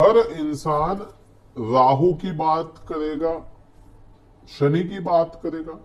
हर इंसान राहु की बात करेगा, शनि की बात करेगा,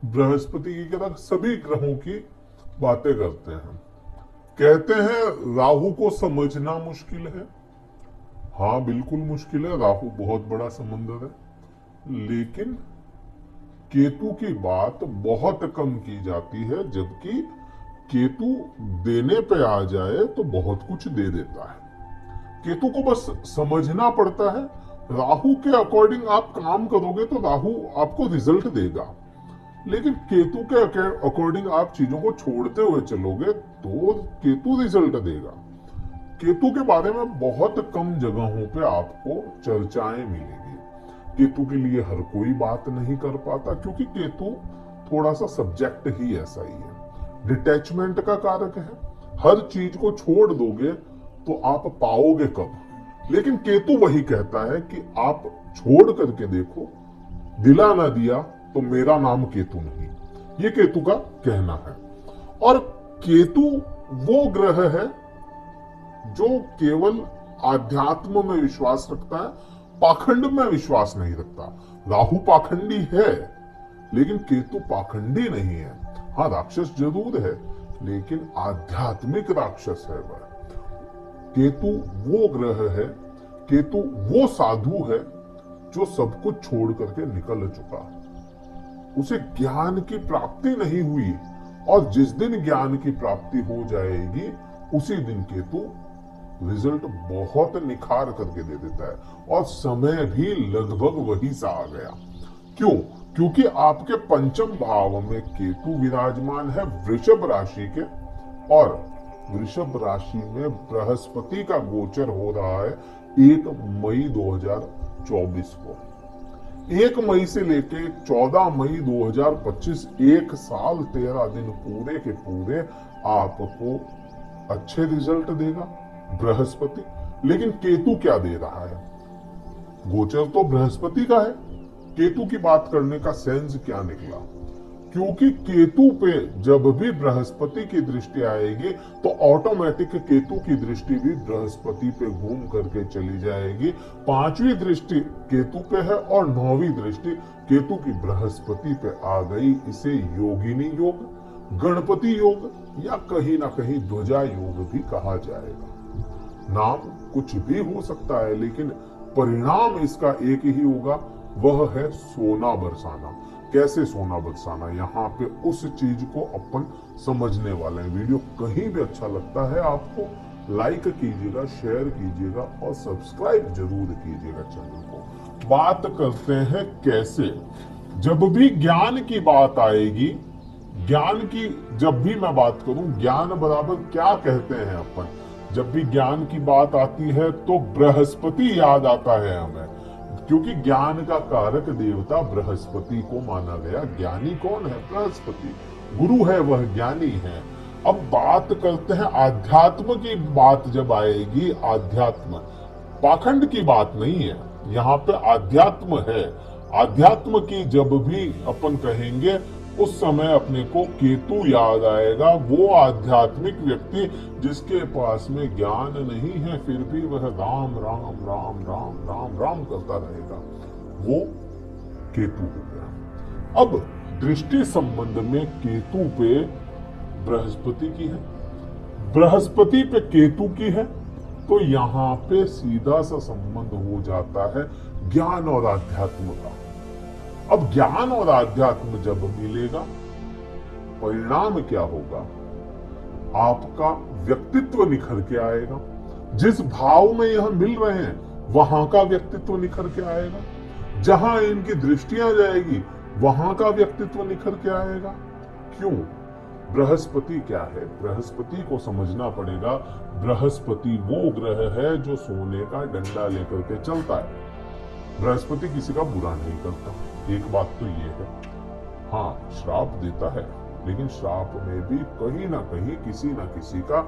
बृहस्पति की करेगा, सभी ग्रहों की बातें करते हैं। कहते हैं राहु को समझना मुश्किल है। हाँ, बिल्कुल मुश्किल है। राहु बहुत बड़ा समंदर है। लेकिन केतु की बात बहुत कम की जाती है, जबकि केतु देने पे आ जाए तो बहुत कुछ दे देता है। केतु को बस समझना पड़ता है। राहु के अकॉर्डिंग आप काम करोगे तो राहु आपको रिजल्ट देगा, लेकिन केतु के अकॉर्डिंग आप चीजों को छोड़ते हुए चलोगे तो केतु रिजल्ट देगा। केतु के बारे में बहुत कम जगहों पे आपको चर्चाएं मिलेगी। केतु के लिए हर कोई बात नहीं कर पाता, क्योंकि केतु थोड़ा सा सब्जेक्ट ही ऐसा ही है, डिटैचमेंट का कारक है। हर चीज को छोड़ दोगे तो आप पाओगे कब? लेकिन केतु वही कहता है कि आप छोड़ करके देखो, दिला ना दिया तो मेरा नाम केतु नहीं। ये केतु का कहना है। और केतु वो ग्रह है जो केवल आध्यात्म में विश्वास रखता है, पाखंड में विश्वास नहीं रखता। राहु पाखंडी है, लेकिन केतु पाखंडी नहीं है। हाँ, राक्षस जरूर है, लेकिन आध्यात्मिक राक्षस है वह। केतु वो ग्रह है, केतु वो साधु है जो सब कुछ छोड़ करके निकल चुका। उसे ज्ञान की प्राप्ति नहीं हुई, और जिस दिन ज्ञान की प्राप्ति हो जाएगी उसी दिन केतु रिजल्ट बहुत निखार करके दे देता है। और समय भी लगभग वही सा आ गया। क्यों? क्योंकि आपके पंचम भाव में केतु विराजमान है वृषभ राशि के, और वृषभ राशि में बृहस्पति का गोचर हो रहा है 1 मई 2024 को। 1 मई से लेके 14 मई 2025, 1 साल 13 दिन पूरे के पूरे आपको अच्छे रिजल्ट देगा बृहस्पति। लेकिन केतु क्या दे रहा है? गोचर तो बृहस्पति का है, केतु की बात करने का सेंस क्या निकला? क्योंकि केतु पे जब भी बृहस्पति की दृष्टि आएगी तो ऑटोमेटिक केतु की दृष्टि भी बृहस्पति पे घूम करके चली जाएगी। 5वीं दृष्टि केतु पे है और 9वीं दृष्टि केतु की बृहस्पति पे आ गई। इसे योगिनी योग, गणपति योग, या कहीं ना कहीं ध्वजा योग भी कहा जाएगा। नाम कुछ भी हो सकता है, लेकिन परिणाम इसका एक ही होगा, वह है सोना बरसाना। कैसे सोना बरसाना? यहाँ पे उस चीज को अपन समझने वाले हैं। वीडियो कहीं भी अच्छा लगता है आपको लाइक कीजिएगा, शेयर कीजिएगा और सब्सक्राइब जरूर कीजिएगा चैनल को। बात करते हैं कैसे। जब भी ज्ञान की बात आएगी, ज्ञान की जब भी मैं बात करूं, ज्ञान बराबर क्या कहते हैं अपन? जब भी ज्ञान की बात आती है तो बृहस्पति याद आता है हमें, क्योंकि ज्ञान का कारक देवता बृहस्पति को माना गया। ज्ञानी कौन है? बृहस्पति। गुरु है वह, ज्ञानी है। अब बात करते हैं आध्यात्म की। बात जब आएगी, आध्यात्म पाखंड की बात नहीं है, यहाँ पे आध्यात्म है। आध्यात्म की जब भी अपन कहेंगे उस समय अपने को केतु याद आएगा। वो आध्यात्मिक व्यक्ति जिसके पास में ज्ञान नहीं है, फिर भी वह राम राम राम राम राम राम करता रहेगा, वो केतु हो गया। अब दृष्टि संबंध में केतु पे बृहस्पति की है, बृहस्पति पे केतु की है, तो यहाँ पे सीधा सा संबंध हो जाता है ज्ञान और आध्यात्म का। अब ज्ञान और आध्यात्म जब मिलेगा, परिणाम क्या होगा? आपका व्यक्तित्व निखर के आएगा। जिस भाव में यह मिल रहे हैं वहां का व्यक्तित्व निखर के आएगा। जहां इनकी दृष्टियां जाएगी वहां का व्यक्तित्व निखर के आएगा। क्यों? बृहस्पति क्या है? बृहस्पति को समझना पड़ेगा। बृहस्पति वो ग्रह है जो सोने का डंडा लेकर के चलता है। बृहस्पति किसी का बुरा नहीं करता, एक बात तो ये है। हाँ, श्राप देता है, लेकिन श्राप में भी कहीं ना कहीं किसी ना किसी का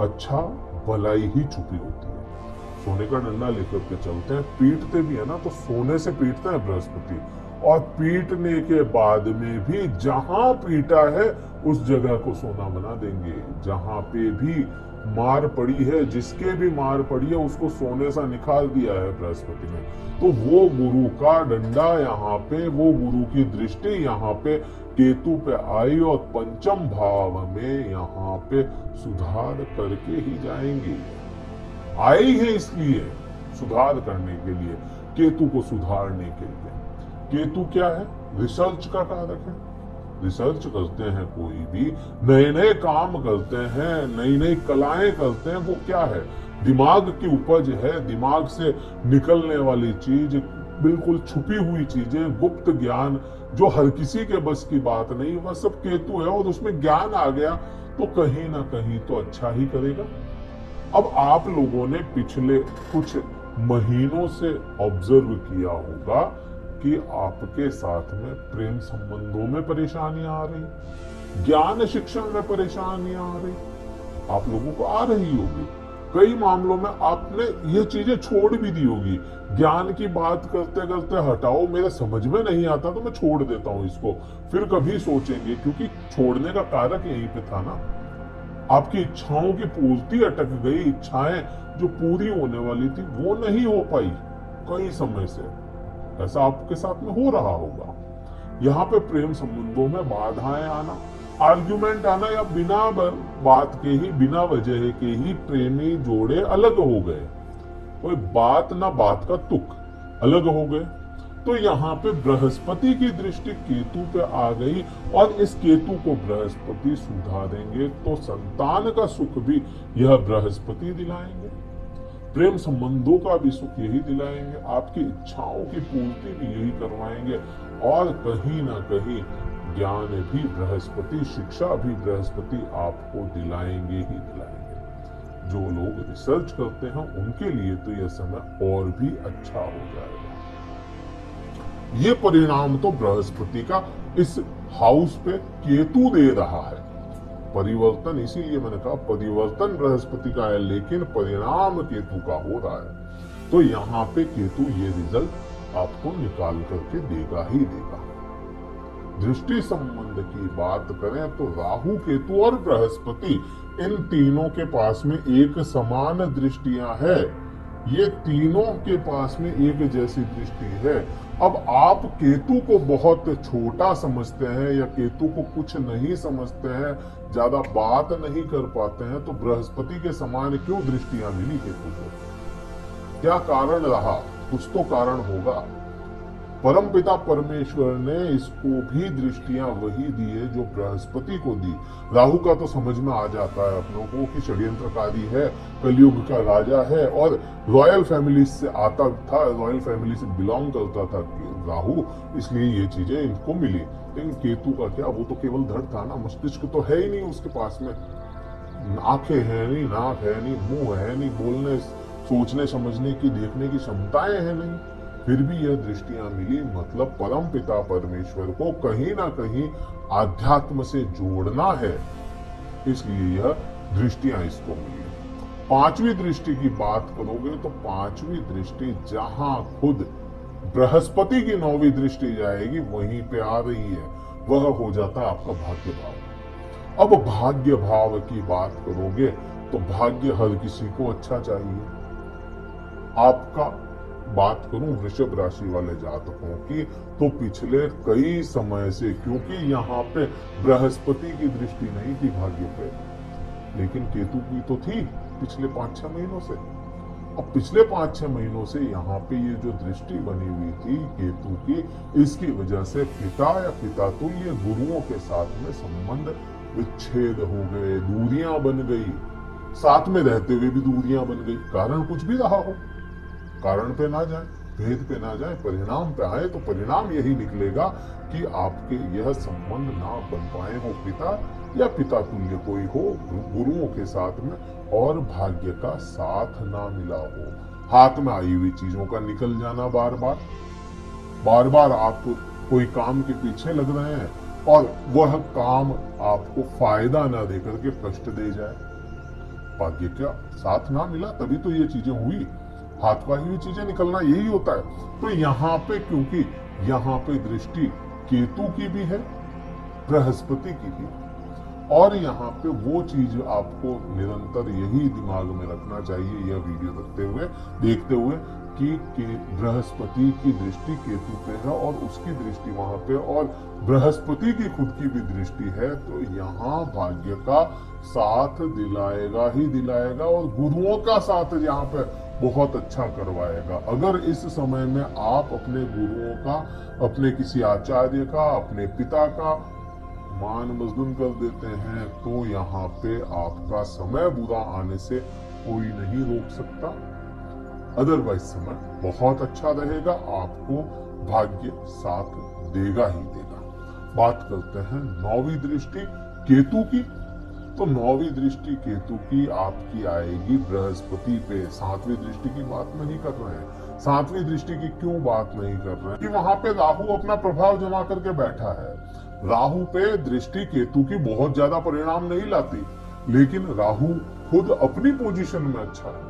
अच्छा भलाई ही छुपी होती है। सोने का डंडा लेकर के चलते हैं, पीटते भी है ना तो सोने से पीटते हैं बृहस्पति। और पीटने के बाद में भी जहां पीटा है उस जगह को सोना बना देंगे। जहां पे भी मार पड़ी है, जिसके भी मार पड़ी है, उसको सोने सा निकाल दिया है बृहस्पति ने। तो वो गुरु का डंडा यहाँ पे, वो गुरु की दृष्टि यहाँ पे केतु पे आई और पंचम भाव में यहाँ पे सुधार करके ही जाएंगे। आई है इसलिए सुधार करने के लिए, केतु को सुधारने के लिए। केतु क्या है? रिसर्च का कारक है। रिसर्च करते हैं, कोई भी नए नए काम करते हैं, नई नई कलाएं करते हैं, वो क्या है? दिमाग की उपज है। दिमाग से निकलने वाली चीज, बिल्कुल छुपी हुई चीजें, गुप्त ज्ञान जो हर किसी के बस की बात नहीं, वह सब केतु है। और उसमें ज्ञान आ गया तो कहीं ना कहीं तो अच्छा ही करेगा। अब आप लोगों ने पिछले कुछ महीनों से ऑब्जर्व किया होगा कि आपके साथ में प्रेम संबंधों में परेशानियां आ रही, ज्ञान शिक्षण में परेशानियां आ रही, आप लोगों को आ रही होगी। कई मामलों में आपने ये चीजें छोड़ भी दी होगी। ज्ञान की बात करते करते हटाओ, मेरे समझ में नहीं आता तो मैं छोड़ देता हूं इसको, फिर कभी सोचेंगे, क्योंकि छोड़ने का कारक यहीं पे था ना। आपकी इच्छाओं की पूर्ति अटक गई। इच्छाएं जो पूरी होने वाली थी वो नहीं हो पाई कई समय से। ऐसा आपके साथ में हो रहा होगा। यहाँ पे प्रेम संबंधों में बाधाएं आना, आर्ग्यूमेंट आना, या बिना बात के ही, बिना वजह के ही प्रेमी जोड़े अलग हो गए। कोई बात ना बात का तुक, अलग हो गए। तो यहाँ पे बृहस्पति की दृष्टि केतु पे आ गई और इस केतु को बृहस्पति सुधारेंगे तो संतान का सुख भी यह बृहस्पति दिलाएंगे, प्रेम संबंधों का भी सुख यही दिलाएंगे, आपकी इच्छाओं की पूर्ति भी यही करवाएंगे। और कहीं ना कहीं ज्ञान भी बृहस्पति, शिक्षा भी बृहस्पति आपको दिलाएंगे ही दिलाएंगे। जो लोग रिसर्च करते हैं उनके लिए तो यह समय और भी अच्छा हो जाएगा। ये परिणाम तो बृहस्पति का इस हाउस पे केतु दे रहा है। परिवर्तन, इसीलिए मैंने कहा परिवर्तन बृहस्पति का है, लेकिन परिणाम केतु का हो रहा है। तो यहाँ पे केतु ये रिजल्ट आपको निकाल करके देगा ही देगा। दृष्टि संबंध की बात करें तो राहु, केतु और बृहस्पति, इन तीनों के पास में एक समान दृष्टियां है। ये तीनों के पास में एक जैसी दृष्टि है। अब आप केतु को बहुत छोटा समझते हैं या केतु को कुछ नहीं समझते हैं, ज्यादा बात नहीं कर पाते हैं, तो बृहस्पति के समान क्यों दृष्टियां मिली केतु को? क्या कारण रहा? कुछ तो कारण होगा। परमपिता परमेश्वर ने इसको भी दृष्टियां वही दी है जो बृहस्पति को दी। राहु का तो समझ में आ जाता है अपनों को कि षड्यंत्रकारी है, कलयुग का राजा है और रॉयल फैमिली से आता था, रॉयल फैमिली से बिलोंग करता था राहु, इसलिए ये चीजें इनको मिली। लेकिन केतु का क्या, वो तो केवल धड़ था ना, मस्तिष्क तो है ही नहीं उसके पास में, आंखें है नहीं, नाक है नहीं, मुंह है नहीं, बोलने, सोचने, समझने की, देखने की क्षमताएं है नहीं, फिर भी यह दृष्टियां मिली। मतलब परम पिता परमेश्वर को कहीं ना कहीं आध्यात्म से जोड़ना है, इसलिए यह दृष्टियां इसको मिली। पांचवी दृष्टि की बात करोगे तो पांचवी दृष्टि जहां खुद बृहस्पति की नौवीं दृष्टि जाएगी वहीं पे आ रही है, वह हो जाता है आपका भाग्य भाव। अब भाग्य भाव की बात करोगे तो भाग्य हर किसी को अच्छा चाहिए। आपका बात करूं वृषभ राशि वाले जातकों की, तो पिछले कई समय से, क्योंकि यहाँ पे बृहस्पति की दृष्टि नहीं थी भाग्य पे, लेकिन केतु की तो थी पिछले 5-6 महीनों से। अब पिछले 5-6 महीनों से यहाँ पे ये जो दृष्टि बनी हुई थी केतु की, इसकी वजह से पिता या पिता तुल्य गुरुओं के साथ में संबंध विच्छेद हो गए, दूरियां बन गई, साथ में रहते हुए भी दूरियां बन गई। कारण कुछ भी रहा हो, कारण पे ना जाए, भेद पे ना जाए, परिणाम पे आए तो परिणाम यही निकलेगा कि आपके यह संबंध ना बन पाए हो पिता या पिता तुल्य कोई हो गुरुओं के साथ में, और भाग्य का साथ ना मिला हो, हाथ में आई हुई चीजों का निकल जाना, बार बार आप कोई काम के पीछे लग रहे हैं और वह काम आपको फायदा ना देकर के कष्ट दे जाए, भाग्य का साथ ना मिला, तभी तो ये चीजें हुई। हाथ पाई हुई चीजें निकलना यही होता है। तो यहाँ पे क्योंकि यहाँ पे दृष्टि केतु की भी है, बृहस्पति की भी, और यहाँ पे वो चीज आपको निरंतर यही दिमाग में रखना चाहिए यह वीडियो देखते हुए कि बृहस्पति की दृष्टि केतु पे है और उसकी दृष्टि वहां पे, और बृहस्पति की खुद की भी दृष्टि है, तो यहाँ भाग्य का साथ दिलाएगा ही दिलाएगा, और गुरुओं का साथ यहाँ पे बहुत अच्छा करवाएगा। अगर इस समय में आप अपने गुरुओं का, अपने किसी आचार्य का, अपने पिता का मान मजदूर कर देते हैं, तो यहाँ पे आपका समय बुरा आने से कोई नहीं रोक सकता। अदरवाइज समय बहुत अच्छा रहेगा, आपको भाग्य साथ देगा ही देगा। बात करते हैं नौवीं दृष्टि केतु की। तो नौवीं दृष्टि केतु की आपकी आएगी बृहस्पति पे। सातवीं दृष्टि की बात नहीं कर रहे हैं। सातवीं दृष्टि की क्यों बात नहीं कर रहे हैं? कि वहां पे राहु अपना प्रभाव जमा करके बैठा है। राहु पे दृष्टि केतु की बहुत ज्यादा परिणाम नहीं लाती, लेकिन राहु खुद अपनी पोजीशन में अच्छा है।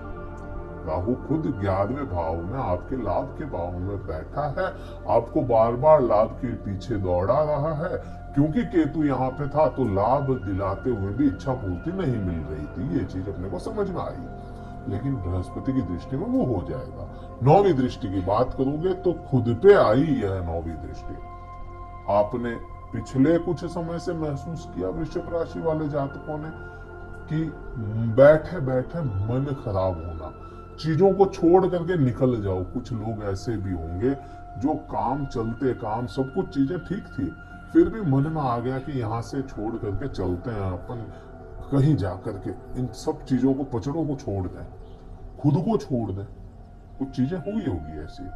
राहु खुद 11वें भाव में आपके लाभ के भाव में बैठा है, आपको बार बार लाभ के पीछे दौड़ा रहा है। क्योंकि केतु यहाँ पे था तो लाभ दिलाते हुए भी इच्छा पूर्ति नहीं मिल रही थी, ये चीज अपने को समझ में आई। लेकिन बृहस्पति की दृष्टि में वो हो जाएगा। नौवीं दृष्टि की बात करोगे तो खुद पे आई यह नौवीं दृष्टि। आपने पिछले कुछ समय से महसूस किया वृश्चिक राशि वाले जातकों ने कि बैठे बैठे मन खराब होना, चीजों को छोड़ करके निकल जाओ। कुछ लोग ऐसे भी होंगे जो काम चलते काम सब कुछ चीजें ठीक थी, फिर भी मन में आ गया कि यहाँ से छोड़ करके चलते हैं अपन कहीं जा करके, इन सब चीजों को पचड़ों को छोड़ दें, खुद को छोड़ दें। कुछ चीजें हुई होगी ऐसी।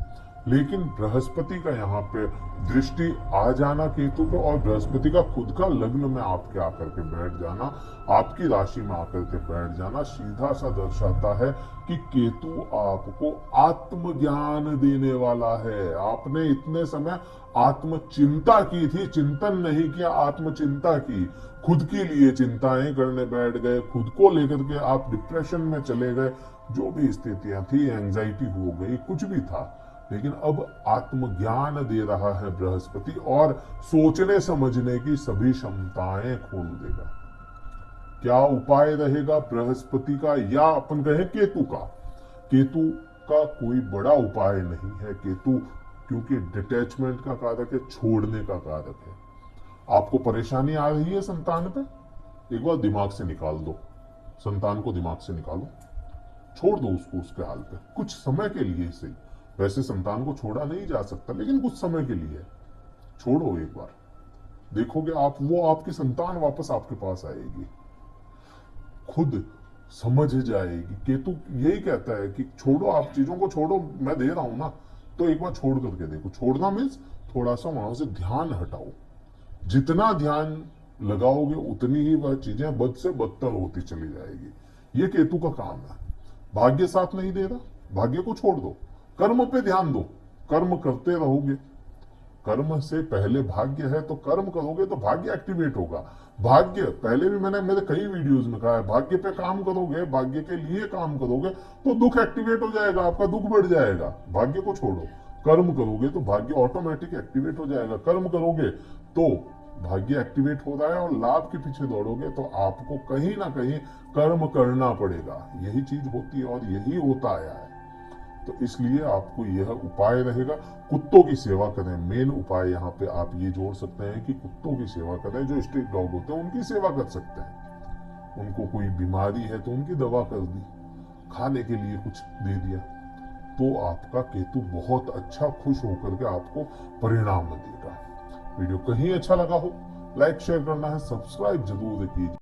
लेकिन बृहस्पति का यहाँ पे दृष्टि आ जाना केतु पे, और बृहस्पति का खुद का लग्न में आपके आकर के बैठ जाना, आपकी राशि में आकर के बैठ जाना, सीधा सा दर्शाता है कि केतु आपको आत्मज्ञान देने वाला है। आपने इतने समय आत्मचिंता की थी, चिंतन नहीं किया, आत्मचिंता की। खुद के लिए चिंताएं करने बैठ गए, खुद को लेकर के आप डिप्रेशन में चले गए। जो भी स्थितियां थी, एंजाइटी हो गई, कुछ भी था, लेकिन अब आत्मज्ञान दे रहा है बृहस्पति, और सोचने समझने की सभी क्षमताएं खोल देगा। क्या उपाय रहेगा बृहस्पति का, या अपन कहें केतु का? केतु का कोई बड़ा उपाय नहीं है। केतु क्योंकि डिटैचमेंट का कारक है, छोड़ने का कारक है। आपको परेशानी आ रही है संतान पे, एक बार दिमाग से निकाल दो, संतान को दिमाग से निकालो, छोड़ दो उसको उसके हाल पे, कुछ समय के लिए सही। वैसे संतान को छोड़ा नहीं जा सकता, लेकिन कुछ समय के लिए छोड़ो। एक बार देखोगे आप, वो आपकी संतान वापस आपके पास आएगी, खुद समझ जाएगी। केतु यही कहता है कि छोड़ो, आप चीजों को छोड़ो, मैं दे रहा हूं ना, तो एक बार छोड़ करके देखो। छोड़ना मीन्स थोड़ा सा वहां से ध्यान हटाओ। जितना ध्यान लगाओगे उतनी ही वह चीजें बद से बदतर होती चली जाएगी। ये केतु का काम है। भाग्य साथ नहीं दे रहा, भाग्य को छोड़ दो, कर्म पे ध्यान दो। कर्म करते रहोगे, कर्म से पहले भाग्य है, तो कर्म करोगे तो भाग्य एक्टिवेट होगा। भाग्य पहले भी मैंने मेरे कई वीडियोस में कहा है, भाग्य पे काम करोगे, भाग्य के लिए काम करोगे तो दुख एक्टिवेट हो जाएगा, आपका दुख बढ़ जाएगा। भाग्य को छोड़ो, कर्म करोगे तो भाग्य ऑटोमेटिक एक्टिवेट हो जाएगा। कर्म करोगे तो भाग्य एक्टिवेट हो रहा है, और लाभ के पीछे दौड़ोगे तो आपको कहीं ना कहीं कर्म करना पड़ेगा। यही चीज होती है और यही होता आया है। तो इसलिए आपको यह उपाय रहेगा, कुत्तों की सेवा करें। मेन उपाय यहाँ पे आप ये जोड़ सकते हैं कि कुत्तों की सेवा करें। जो स्ट्रीट डॉग होते हैं उनकी सेवा कर सकते हैं। उनको कोई बीमारी है तो उनकी दवा कर दी, खाने के लिए कुछ दे दिया, तो आपका केतु बहुत अच्छा खुश होकर के आपको परिणाम देगा। वीडियो कहीं अच्छा लगा हो, लाइक शेयर करना है, सब्सक्राइब जरूर कीजिए।